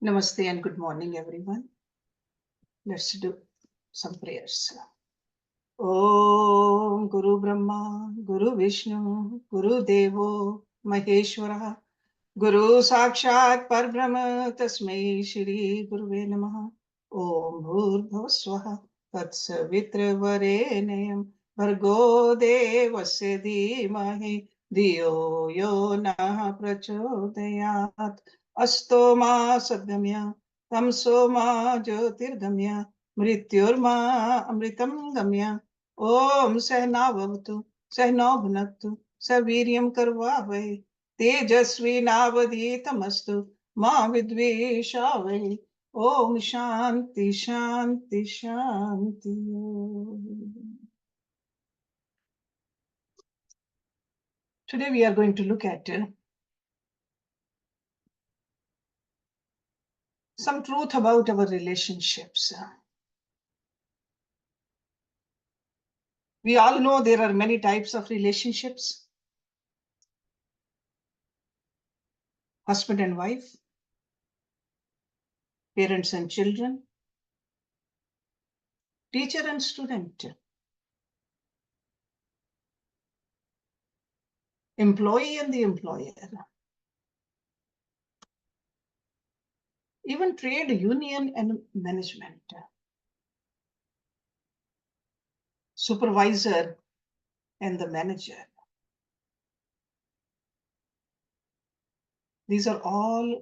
Namaste and good morning, everyone. Let's do some prayers. Om Guru Brahma, Guru Vishnu, Guru Devo, Maheshwara, Guru Sakshat Parbrahma, Tasmai Shri Guruve Namaha. Om Bhur Swaha, Tatsavitra Varenayam, Bhargo Devasya Dhimahi, Diyo Yo Nah Prachodayat, Asto Ma Sadgamya, Tamso Ma Jyotirgamya, Mrityurma Amritam Gamya, Om Sehna Bhavatu, Sehna Bhunaktu, Saviryam Karvavai, तेजस्वी नावधीतमस्तु मां विद्वेषावै ओम शांति शांति शांति. Today we are going to look at some truth about our relationships. We all know there are many types of relationships. Husband and wife, parents and children, teacher and student, employee and the employer, even trade union and management, supervisor and the manager. These are all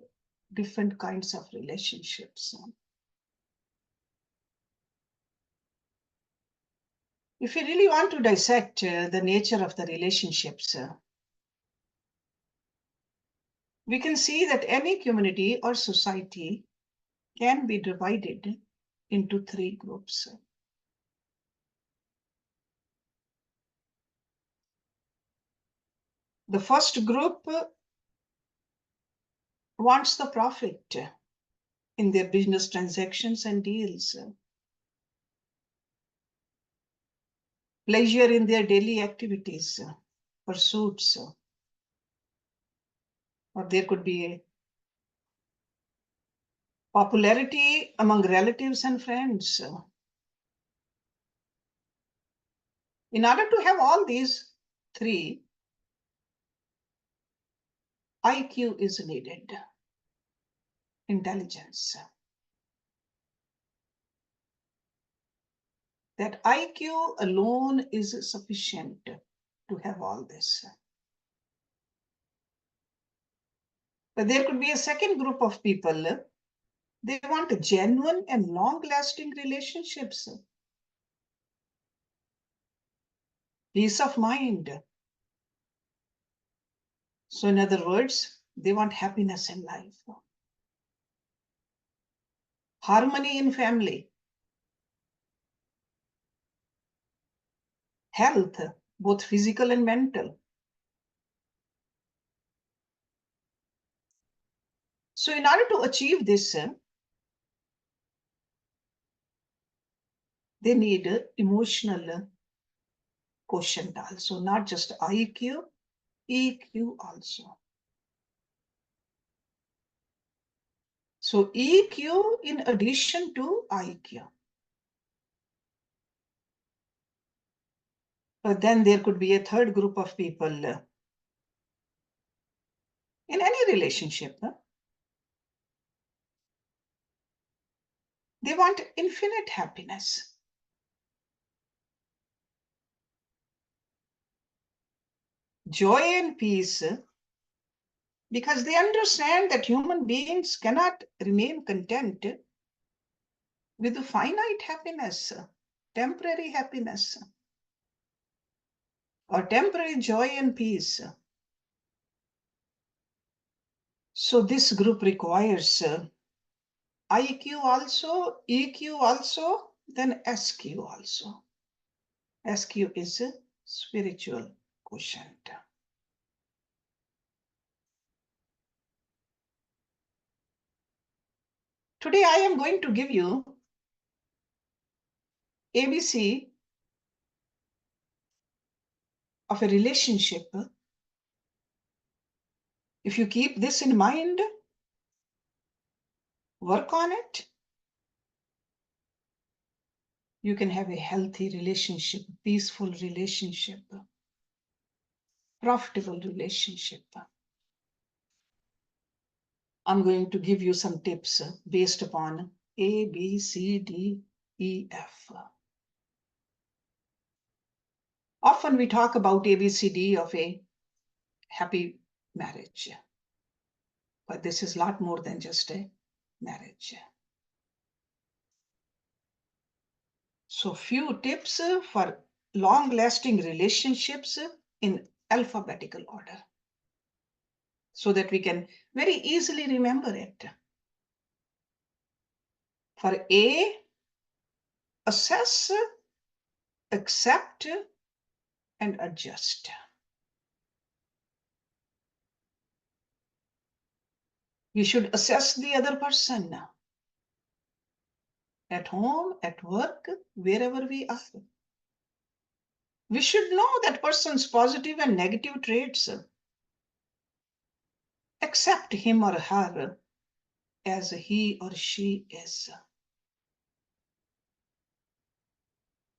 different kinds of relationships. If you really want to dissect the nature of the relationships, we can see that any community or society can be divided into three groups. The first group wants the profit in their business transactions and deals, pleasure in their daily activities, pursuits, or there could be a popularity among relatives and friends. In order to have all these three, IQ is needed, intelligence. That IQ alone is sufficient to have all this. But there could be a second group of people. They want genuine and long-lasting relationships. Peace of mind. So in other words, they want happiness in life. Harmony in family. Health, both physical and mental. So in order to achieve this, they need emotional quotient also, not just IQ, EQ also. So EQ in addition to IQ. But then there could be a third group of people in any relationship. They want infinite happiness. Joy and peace, because they understand that human beings cannot remain content with finite happiness, temporary happiness, or temporary joy and peace. So this group requires IQ also, EQ also, then SQ also. SQ is a spiritual quotient. Today I am going to give you ABC of a relationship. If you keep this in mind, work on it, you can have a healthy relationship, peaceful relationship, profitable relationship. I'm going to give you some tips based upon A, B, C, D, E, F. Often we talk about A, B, C, D of a happy marriage, but this is a lot more than just a marriage. So few tips for long-lasting relationships in alphabetical order, so that we can very easily remember it. For A, assess, accept, and adjust. We should assess the other person at home, at work, wherever we are. We should know that person's positive and negative traits. Accept him or her as he or she is.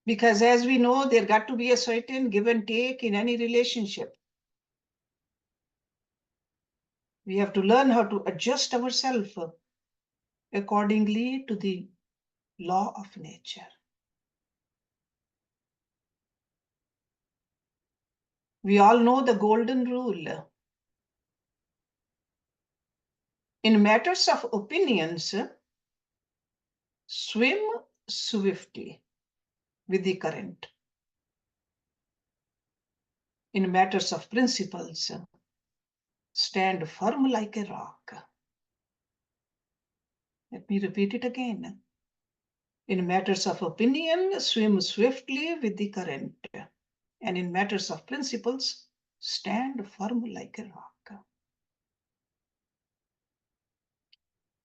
Because as we know, there got to be a certain give and take in any relationship. We have to learn how to adjust ourselves accordingly to the law of nature. We all know the golden rule. In matters of opinions, swim swiftly with the current. In matters of principles, stand firm like a rock. Let me repeat it again. In matters of opinion, swim swiftly with the current. And in matters of principles, stand firm like a rock.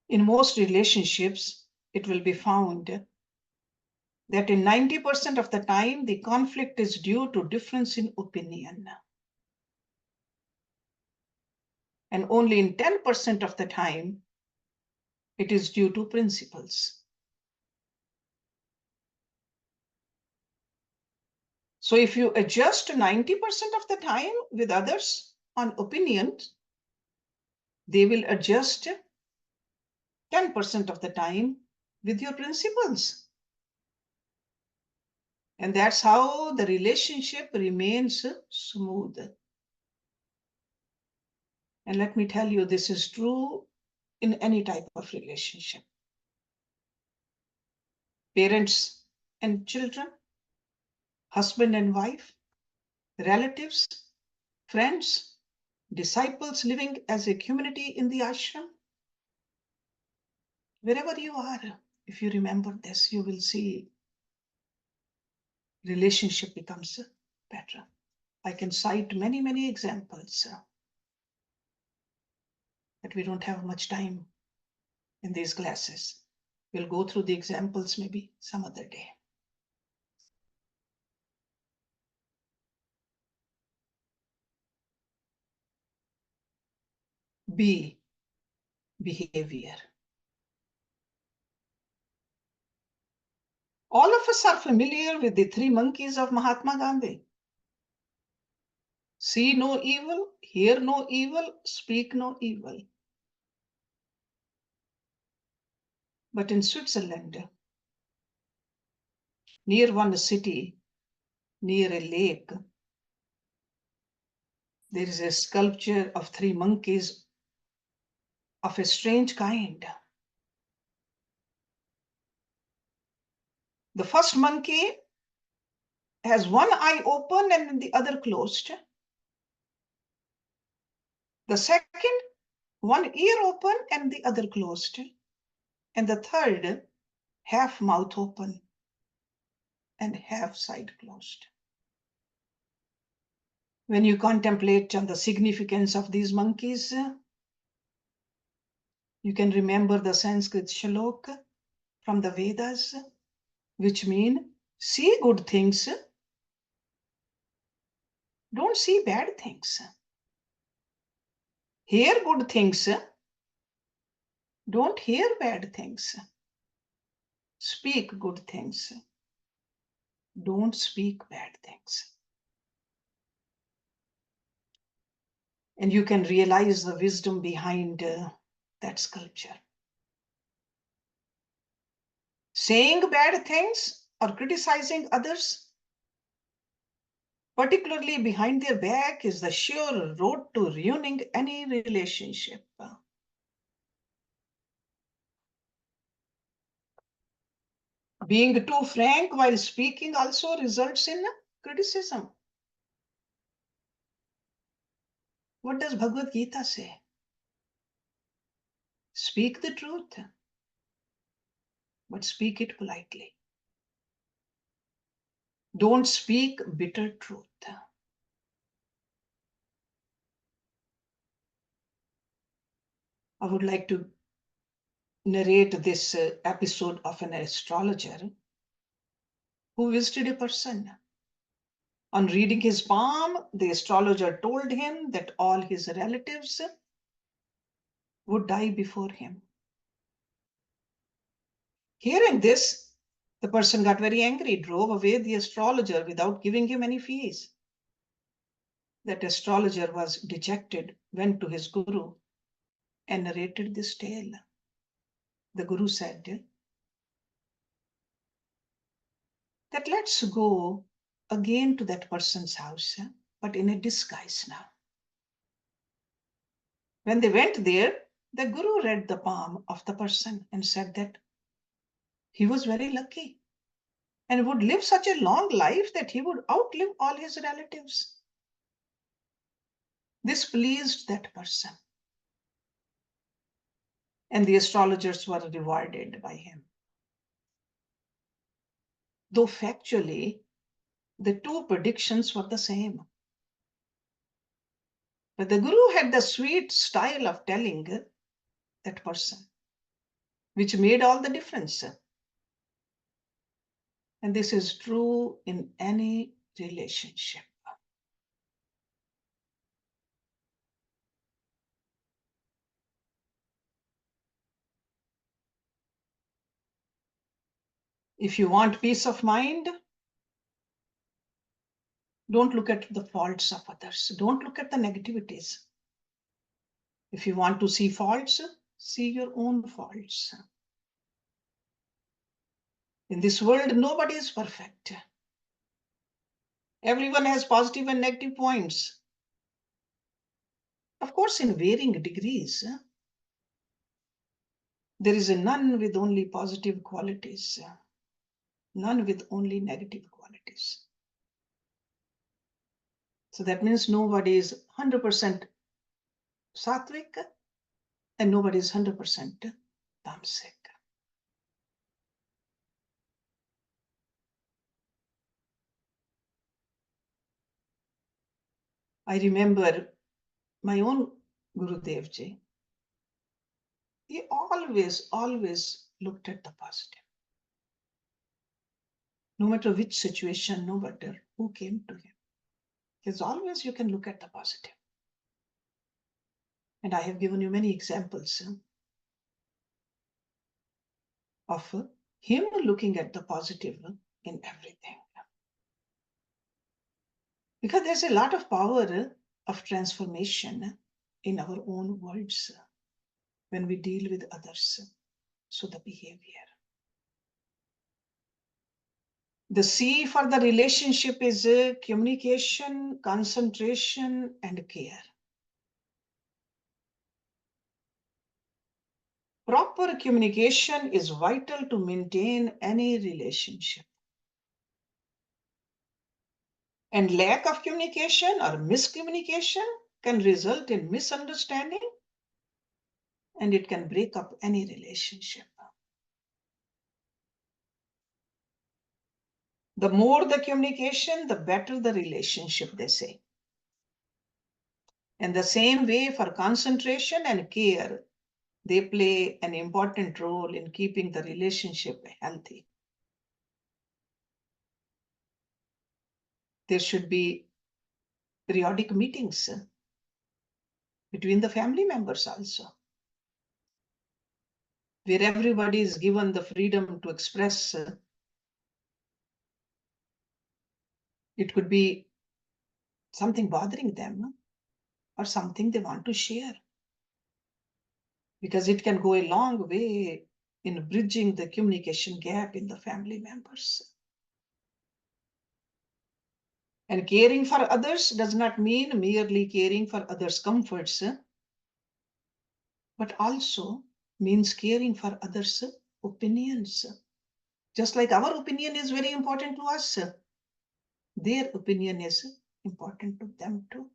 In most relationships, it will be found that in 90% of the time, the conflict is due to difference in opinion. And only in 10% of the time, it is due to principles. So if you adjust 90% of the time with others on opinions, they will adjust 10% of the time with your principles. And that's how the relationship remains smooth. And let me tell you, this is true in any type of relationship. Parents and children, husband and wife, relatives, friends, disciples living as a community in the ashram. Wherever you are, if you remember this, you will see relationship becomes better. I can cite many, many examples, but we don't have much time in these classes. We'll go through the examples maybe some other day. B, behavior. All of us are familiar with the three monkeys of Mahatma Gandhi. See no evil, hear no evil, speak no evil. But in Switzerland, near one city, near a lake, there is a sculpture of three monkeys of a strange kind. The first monkey has one eye open and the other closed. The second, one ear open and the other closed. And the third, half mouth open and half side closed. When you contemplate on the significance of these monkeys, you can remember the Sanskrit shlok from the Vedas, which mean see good things, don't see bad things. Hear good things, Don't hear bad things. Speak good things. Don't speak bad things. And you can realize the wisdom behind that sculpture. Saying bad things or criticizing others, particularly behind their back, is the sure road to ruining any relationship. Being too frank while speaking also results in criticism. What does Bhagavad Gita say? Speak the truth, but speak it politely. Don't speak bitter truth. I would like to narrate this episode of an astrologer who visited a person. On reading his palm, the astrologer told him that all his relatives would die before him. Hearing this, the person got very angry, drove away the astrologer without giving him any fees. That astrologer was dejected, went to his guru, and narrated this tale. The guru said that let's go again to that person's house, but in a disguise now. When they went there, the guru read the palm of the person and said that he was very lucky and would live such a long life that he would outlive all his relatives. This pleased that person, and the astrologers were rewarded by him. Though factually, the two predictions were the same. But the guru had the sweet style of telling that person, which made all the difference. And this is true in any relationship. If you want peace of mind, don't look at the faults of others. Don't look at the negativities. If you want to see faults, see your own faults. In this world, nobody is perfect. Everyone has positive and negative points. Of course, in varying degrees. There is none with only positive qualities, none with only negative qualities. So that means nobody is 100% sattvic and nobody is 100% tamasic. I remember my own Gurudev Ji. He always looked at the positive. No matter which situation, no matter who came to him. Because always you can look at the positive. And I have given you many examples of him looking at the positive in everything. Because there's a lot of power of transformation in our own words when we deal with others. So the behavior. The C for the relationship is communication, concentration, and care. Proper communication is vital to maintain any relationship. And lack of communication or miscommunication can result in misunderstanding, and it can break up any relationship. The more the communication, the better the relationship, they say. And the same way for concentration and care, they play an important role in keeping the relationship healthy. There should be periodic meetings between the family members also. where everybody is given the freedom to express. It could be something bothering them or something they want to share, because it can go a long way in bridging the communication gap in the family members. And caring for others does not mean merely caring for others' comforts, but also means caring for others' opinions. Just like our opinion is very important to us, their opinion is important to them too.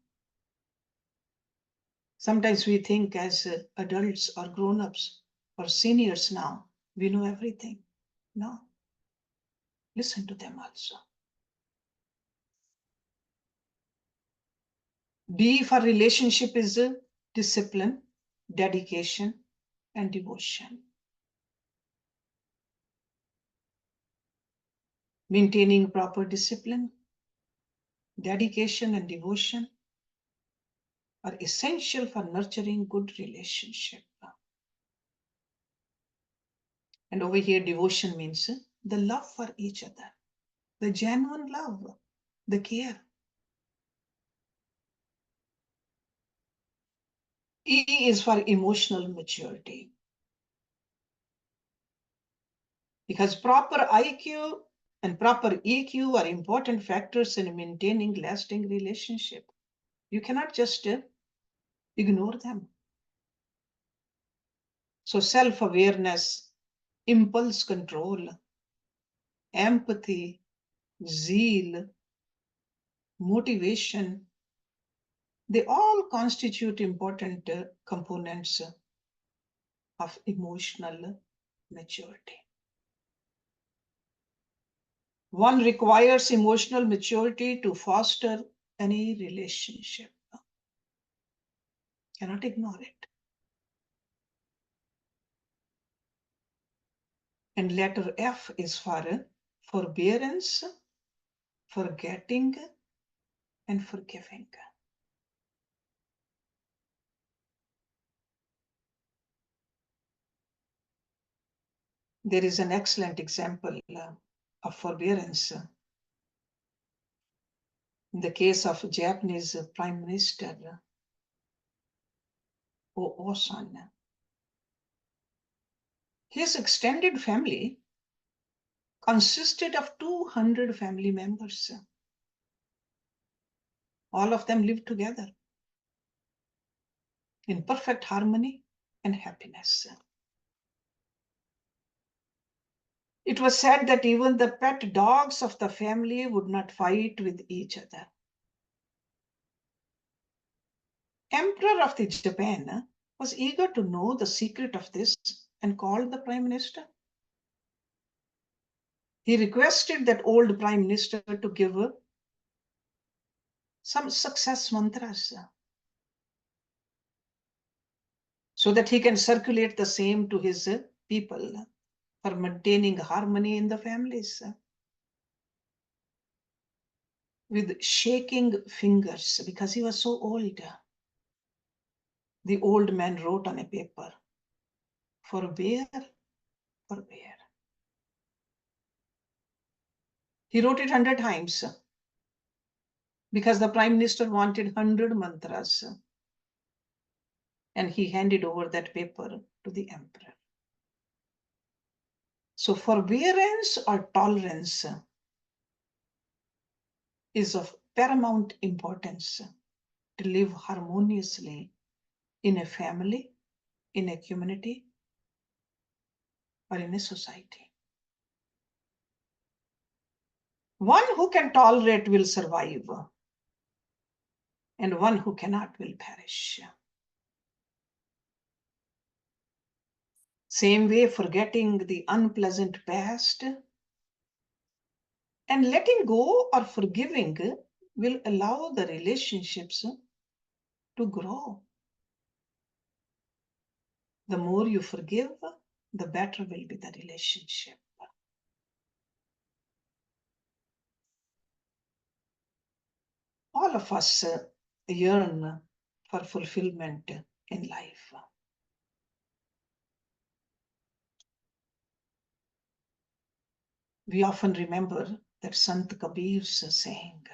Sometimes we think as adults or grown-ups or seniors now, we know everything. No, listen to them also. D for relationship is discipline, dedication, and devotion. Maintaining proper discipline, dedication, and devotion are essential for nurturing good relationship. And over here, devotion means the love for each other, the genuine love, the care. E is for emotional maturity. Because proper IQ and proper EQ are important factors in maintaining lasting relationship. You cannot just ignore them. So self-awareness, impulse control, empathy, zeal, motivation, they all constitute important components of emotional maturity. One requires emotional maturity to foster any relationship. Cannot ignore it. And letter F is for forbearance, forgetting, and forgiving. There is an excellent example of forbearance in the case of Japanese Prime Minister Osan. His extended family consisted of 200 family members. All of them lived together in perfect harmony and happiness. It was said that even the pet dogs of the family would not fight with each other. Emperor of the Japan was eager to know the secret of this and called the Prime Minister. He requested that old Prime Minister to give some success mantras so that he can circulate the same to his people for maintaining harmony in the families. With shaking fingers, because he was so old, the old man wrote on a paper, "Forbear, forbear." He wrote it 100 times because the Prime Minister wanted 100 mantras, and he handed over that paper to the emperor. So forbearance or tolerance is of paramount importance to live harmoniously in a family, in a community, or in a society. One who can tolerate will survive, and one who cannot will perish. Same way, forgetting the unpleasant past and letting go or forgiving will allow the relationships to grow. The more you forgive, the better will be the relationship. All of us yearn for fulfillment in life. We often remember that Sant Kabir's saying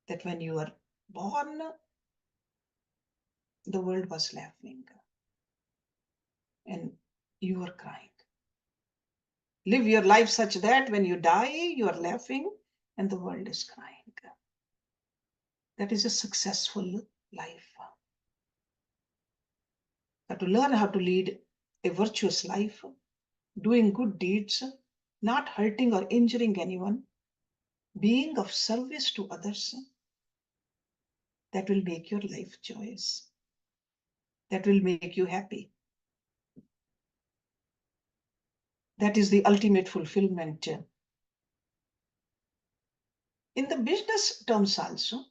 that when you are born, the world was laughing and you were crying. Live your life such that when you die, you are laughing and the world is crying. That is a successful life. But to learn how to lead a virtuous life, doing good deeds, not hurting or injuring anyone, being of service to others, that will make your life joyous. That will make you happy. That is the ultimate fulfillment. In the business terms also,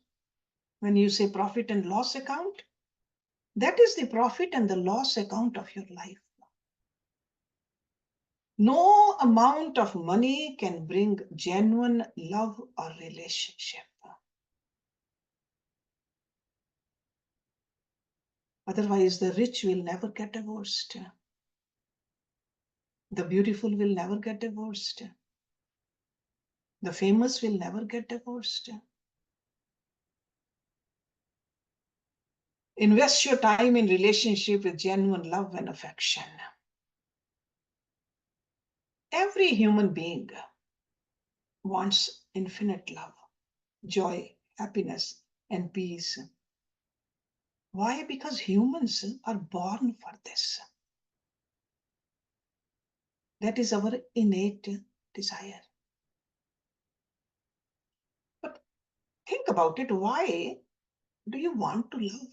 when you say profit and loss account, that is the profit and the loss account of your life. No amount of money can bring genuine love or relationship. Otherwise, the rich will never get divorced. The beautiful will never get divorced. The famous will never get divorced. Invest your time in relationship with genuine love and affection. Every human being wants infinite love, joy, happiness, and peace. Why? Because humans are born for this. That is our innate desire. But think about it. Why do you want to love?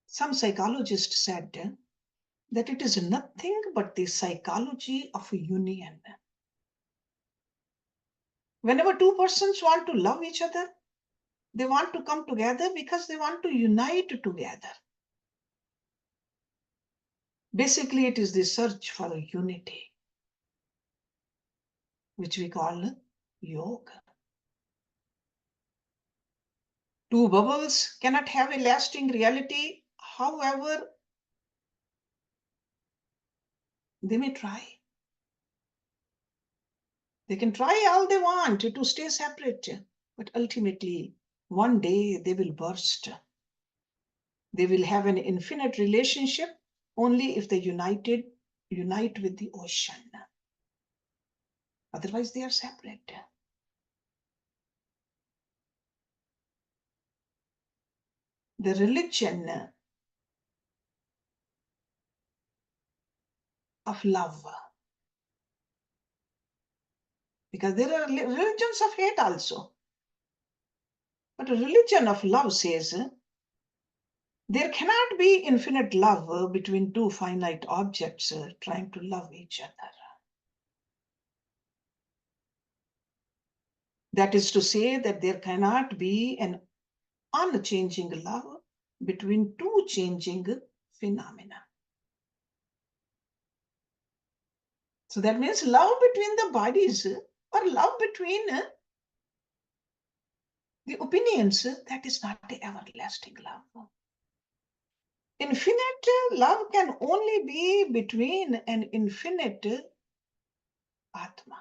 Some psychologists said that it is nothing but the psychology of union. Whenever two persons want to love each other, they want to come together because they want to unite together. Basically, it is the search for unity, which we call yoga. Two bubbles cannot have a lasting reality, however, they may try. They can try all they want to stay separate, but ultimately, one day they will burst. They will have an infinite relationship only if they unite with the ocean. Otherwise, they are separate. The religion of love, because there are religions of hate also. But a religion of love says there cannot be infinite love between two finite objects trying to love each other. That is to say that there cannot be an unchanging love between two changing phenomena. So that means love between the bodies or love between the opinions, that is not the everlasting love. Infinite love can only be between an infinite Atma.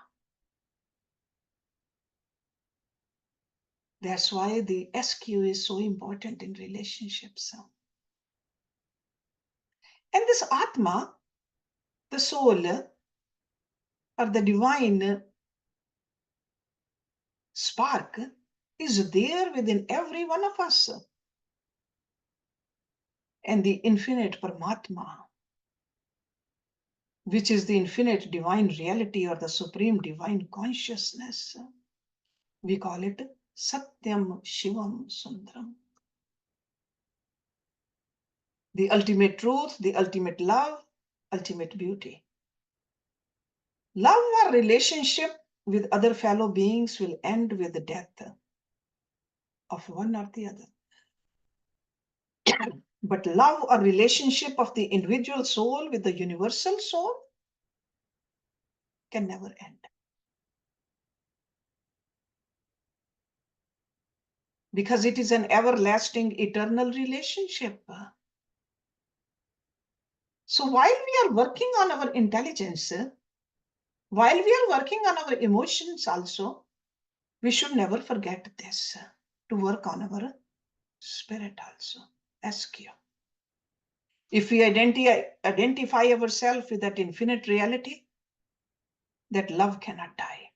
That's why the SQ is so important in relationships. And this Atma, the soul, or the divine spark, is there within every one of us. And the infinite Paramatma, which is the infinite divine reality or the supreme divine consciousness, we call it Satyam Shivam Sundaram. The ultimate truth, the ultimate love, ultimate beauty. Love or relationship with other fellow beings will end with the death of one or the other. But love or relationship of the individual soul with the universal soul can never end. Because it is an everlasting, eternal relationship. So while we are working on our intelligence, while we are working on our emotions also, we should never forget this, to work on our spirit also. SQ. If we identify ourselves with that infinite reality, that love cannot die.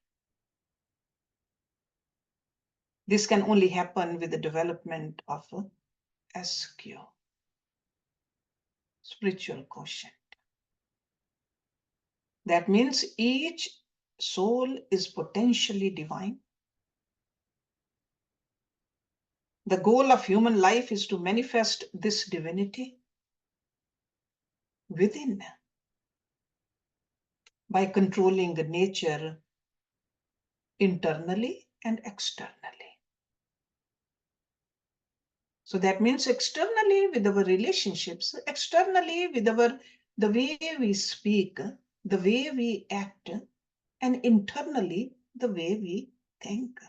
This can only happen with the development of SQ, spiritual quotient. That means each soul is potentially divine. The goal of human life is to manifest this divinity within by controlling the nature internally and externally. So that means externally with our relationships, externally with the way we speak, the way we act, and internally the way we think,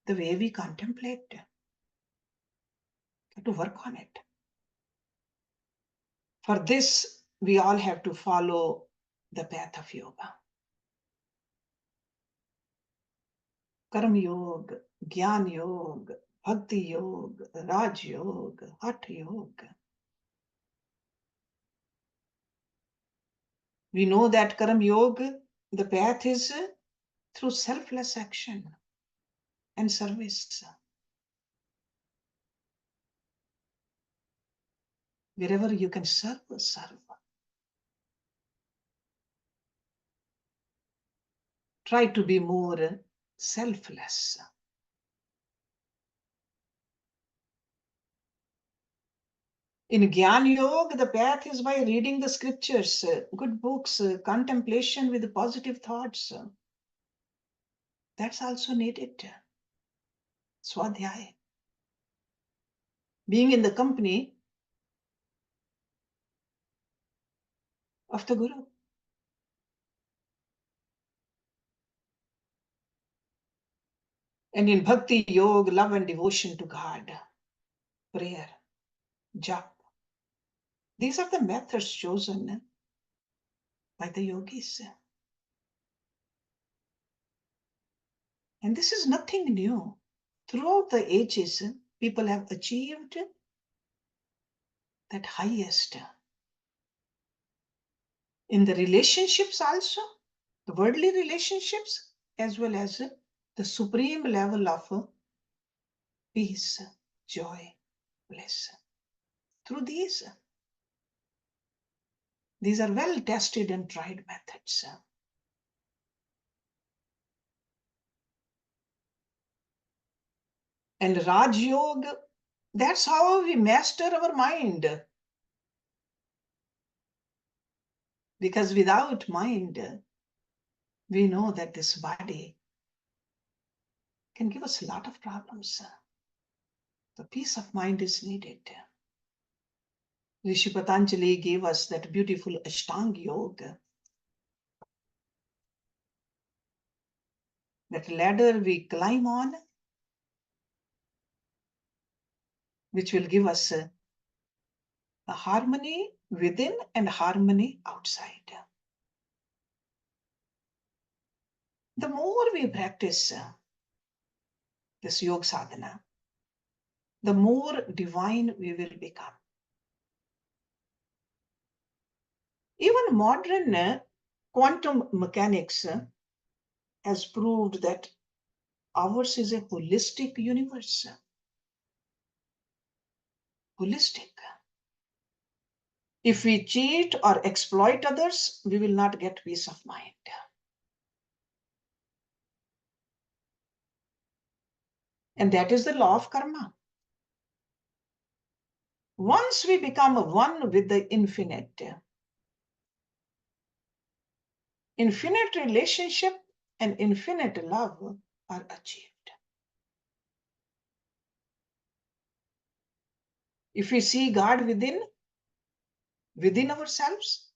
the way we contemplate, to work on it. For this, we all have to follow the path of yoga. Karma yoga, Gyan yoga, Bhakti yoga, Raj yoga, Hatha yoga. We know that Karma yoga, the path is through selfless action and service. Wherever you can serve, serve. Try to be more selfless. In Gyan Yoga, the path is by reading the scriptures, good books, contemplation with positive thoughts. That's also needed. Swadhyaya. Being in the company of the Guru. And in Bhakti Yoga, love and devotion to God, prayer, jap. These are the methods chosen by the yogis. And this is nothing new. Throughout the ages, people have achieved that highest. In the relationships also, the worldly relationships, as well as the supreme level of peace, joy, bliss. Through these are well tested and tried methods. And Raj Yoga, that's how we master our mind. Because without mind, we know that this body can give us a lot of problems. The peace of mind is needed. Rishi Patanjali gave us that beautiful Ashtanga Yoga. That ladder we climb on, which will give us a harmony within and harmony outside. The more we practice this yoga sadhana, the more divine we will become. Even modern quantum mechanics has proved that ours is a holistic universe. Holistic. If we cheat or exploit others, we will not get peace of mind. And that is the law of karma. Once we become one with the infinite, infinite relationship and infinite love are achieved. If we see God within ourselves,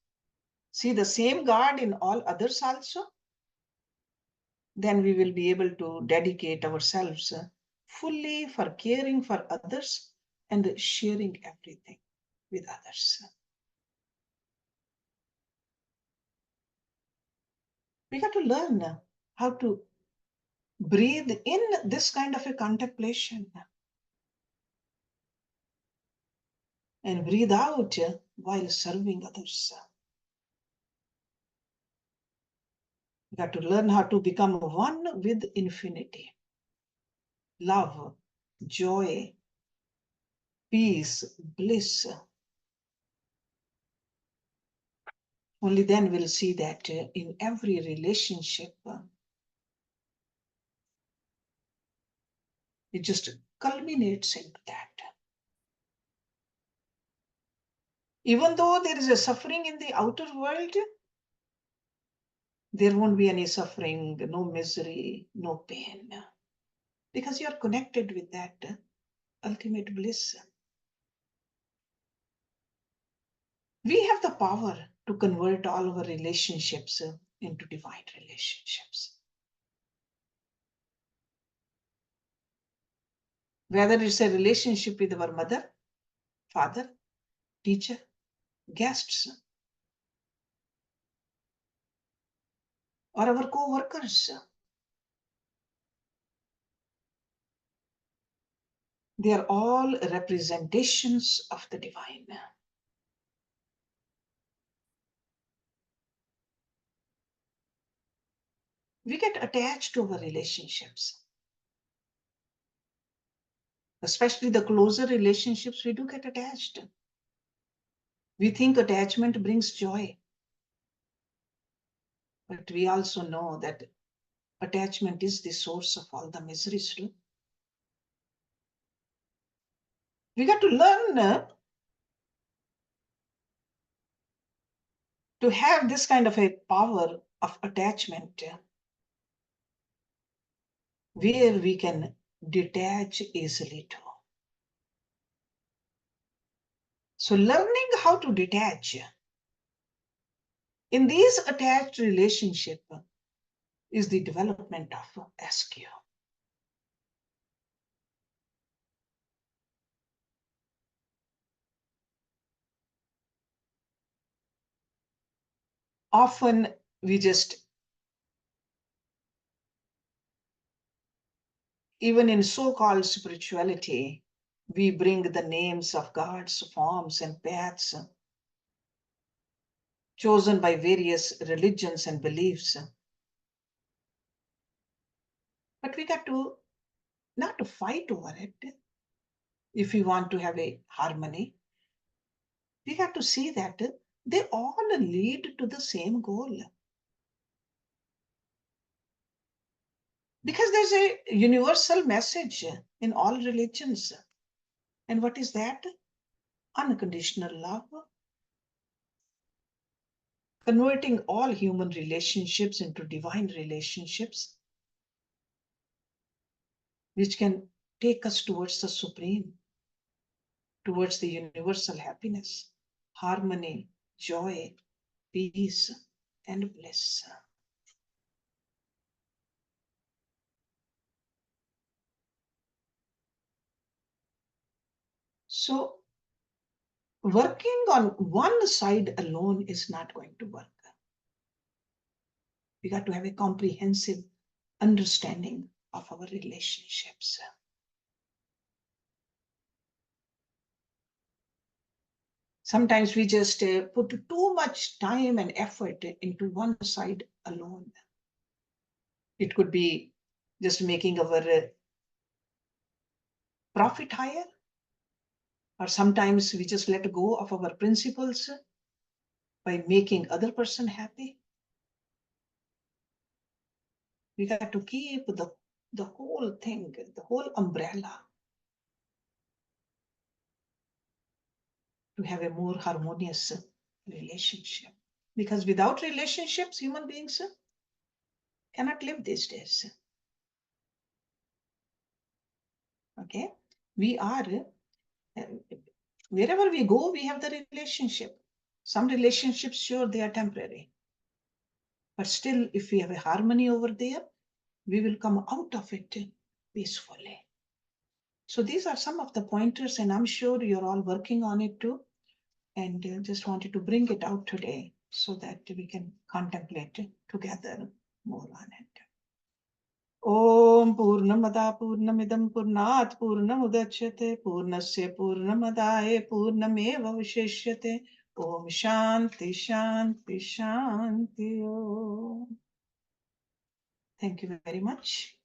see the same God in all others also, then we will be able to dedicate ourselves fully for caring for others and sharing everything. with others. We got to learn how to breathe in this kind of a contemplation and breathe out while serving others. We got to learn how to become one with infinity. Love, joy, peace, bliss. Only then we'll see that in every relationship, it just culminates into that. Even though there is a suffering in the outer world, there won't be any suffering, no misery, no pain, because you are connected with that ultimate bliss. We have the power to convert all our relationships into divine relationships. Whether it's a relationship with our mother, father, teacher, guests, or our co-workers. They are all representations of the divine. We get attached to our relationships. Especially the closer relationships, we do get attached. We think attachment brings joy. But we also know that attachment is the source of all the miseries too. We got to learn to have this kind of a power of attachment where we can detach easily too. So learning how to detach in these attached relationship is the development of SQ. Often we just, even in so-called spirituality, we bring the names of gods, forms, and paths chosen by various religions and beliefs. But we got to not to fight over it. If we want to have a harmony, we got to see that they all lead to the same goal. Because there's a universal message in all religions. And what is that? Unconditional love. Converting all human relationships into divine relationships, which can take us towards the supreme, towards the universal happiness, harmony, joy, peace, and bliss. So, working on one side alone is not going to work. We got to have a comprehensive understanding of our relationships. Sometimes we just put too much time and effort into one side alone. It could be just making our profit higher, or sometimes we just let go of our principles by making other person happy. We got to keep the whole thing, the whole umbrella, to have a more harmonious relationship. Because without relationships, human beings cannot live these days. Okay, we are, wherever we go, we have the relationship. Some relationships, sure, they are temporary. But still, if we have a harmony over there, we will come out of it peacefully. So these are some of the pointers, and I'm sure you're all working on it too. And just wanted to bring it out today so that we can contemplate together more on it. Om Purnamada Purnamidam Purnat Purnamudachyate Purnasya Purnamadaye Purnameva Vishishyate Om Shanti Shanti Shanti Om. Thank you very much.